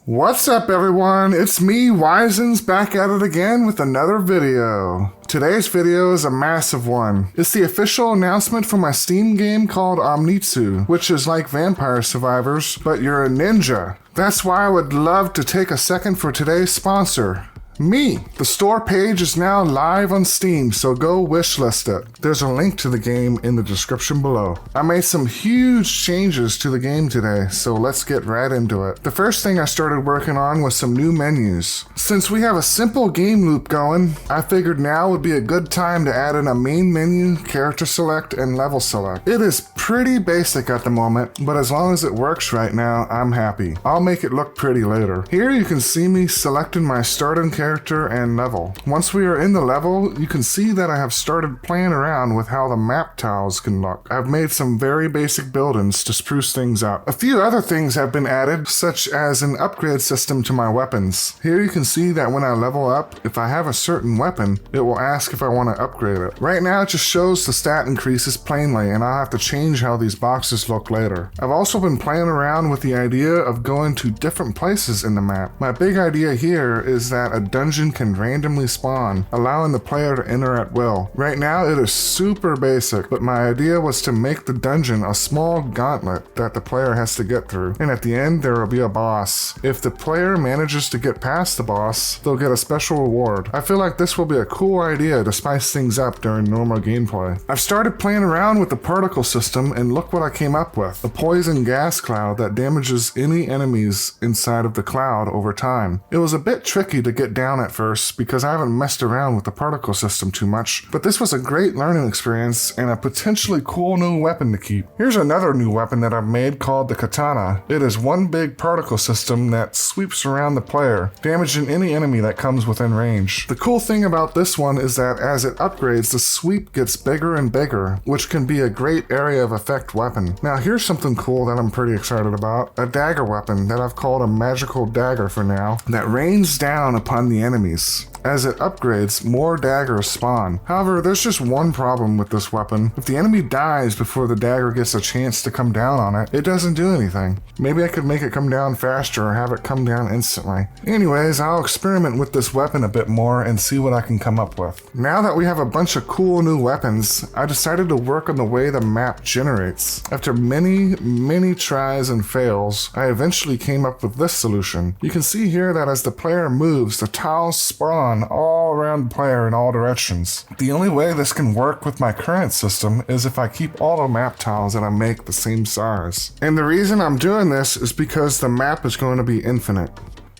What's up everyone, it's me, Wisens, back at it again with another video. Today's video is a massive one. It's the official announcement for my Steam game called Omnitsu, which is like Vampire Survivors, but you're a ninja. That's why I would love to take a second for today's sponsor, me. The store page is now live on Steam, so go wishlist it. There's a link to the game in the description below. I made some huge changes to the game today, so let's get right into it. The first thing I started working on was some new menus. Since we have a simple game loop going, I figured now would be a good time to add in a main menu, character select, and level select. It is pretty basic at the moment, but as long as it works right now, I'm happy. I'll make it look pretty later. Here you can see me selecting my starting character and level. Once we are in the level, you can see that I have started playing around with how the map tiles can look. I've made some very basic buildings to spruce things up. A few other things have been added, such as an upgrade system to my weapons. Here you can see that when I level up, if I have a certain weapon, it will ask if I want to upgrade it. Right now it just shows the stat increases plainly, and I'll have to change how these boxes look later. I've also been playing around with the idea of going to different places in the map. My big idea here is that a dungeon can randomly spawn, allowing the player to enter at will. Right now it is super basic, but my idea was to make the dungeon a small gauntlet that the player has to get through, and at the end there will be a boss. If the player manages to get past the boss, they'll get a special reward. I feel like this will be a cool idea to spice things up during normal gameplay. I've started playing around with the particle system, and look what I came up with. A poison gas cloud that damages any enemies inside of the cloud over time. It was a bit tricky to get down at first because I haven't messed around with the particle system too much, but this was a great learning experience and a potentially cool new weapon to keep. Here's another new weapon that I've made called the katana. It is one big particle system that sweeps around the player, damaging any enemy that comes within range. The cool thing about this one is that as it upgrades, the sweep gets bigger and bigger, which can be a great area of effect weapon. Now here's something cool that I'm pretty excited about. A dagger weapon that I've called a magical dagger for now, that rains down upon the enemies. As it upgrades, more daggers spawn. However, there's just one problem with this weapon. If the enemy dies before the dagger gets a chance to come down on it, it doesn't do anything. Maybe I could make it come down faster or have it come down instantly. Anyways, I'll experiment with this weapon a bit more and see what I can come up with. Now that we have a bunch of cool new weapons, I decided to work on the way the map generates. After many tries and fails, I eventually came up with this solution. You can see here that as the player moves, the tiles spawn all around the player in all directions. The only way this can work with my current system is if I keep all the map tiles that I make the same size. And the reason I'm doing this is because the map is going to be infinite.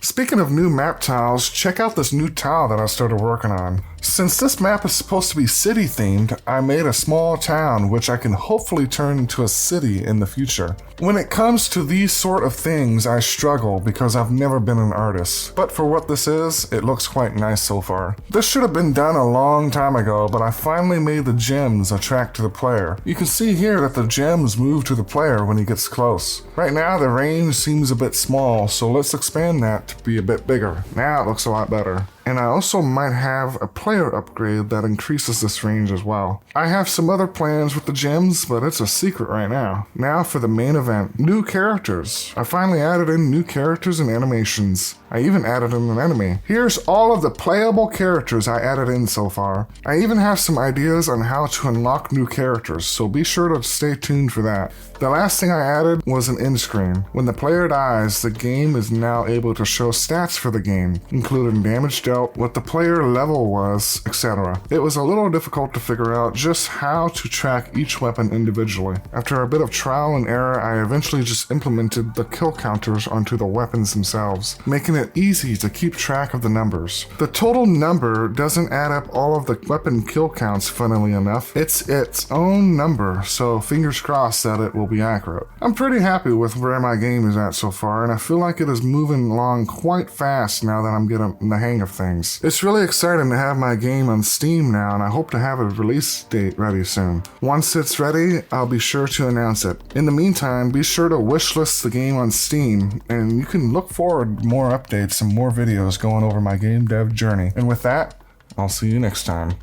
Speaking of new map tiles, check out this new tile that I started working on. Since this map is supposed to be city themed, I made a small town which I can hopefully turn into a city in the future. When it comes to these sort of things, I struggle because I've never been an artist. But for what this is, it looks quite nice so far. This should have been done a long time ago, but I finally made the gems attract to the player. You can see here that the gems move to the player when he gets close. Right now the range seems a bit small, so let's expand that to be a bit bigger. Now it looks a lot better. And I also might have a player upgrade that increases this range as well. I have some other plans with the gems, but it's a secret right now. Now for the main event, new characters. I finally added in new characters and animations. I even added in an enemy. Here's all of the playable characters I added in so far. I even have some ideas on how to unlock new characters, so be sure to stay tuned for that. The last thing I added was an end screen. When the player dies, the game is now able to show stats for the game, including damage dealt, what the player level was, etc. It was a little difficult to figure out just how to track each weapon individually. After a bit of trial and error, I eventually just implemented the kill counters onto the weapons themselves, making it easy to keep track of the numbers. The total number doesn't add up all of the weapon kill counts, funnily enough. It's its own number, so fingers crossed that it will be accurate. I'm pretty happy with where my game is at so far, and I feel like it is moving along quite fast now that I'm getting the hang of things. It's really exciting to have my game on Steam now, and I hope to have a release date ready soon. Once it's ready, I'll be sure to announce it. In the meantime, be sure to wishlist the game on Steam, and you can look forward to more updates and more videos going over my game dev journey. And with that, I'll see you next time.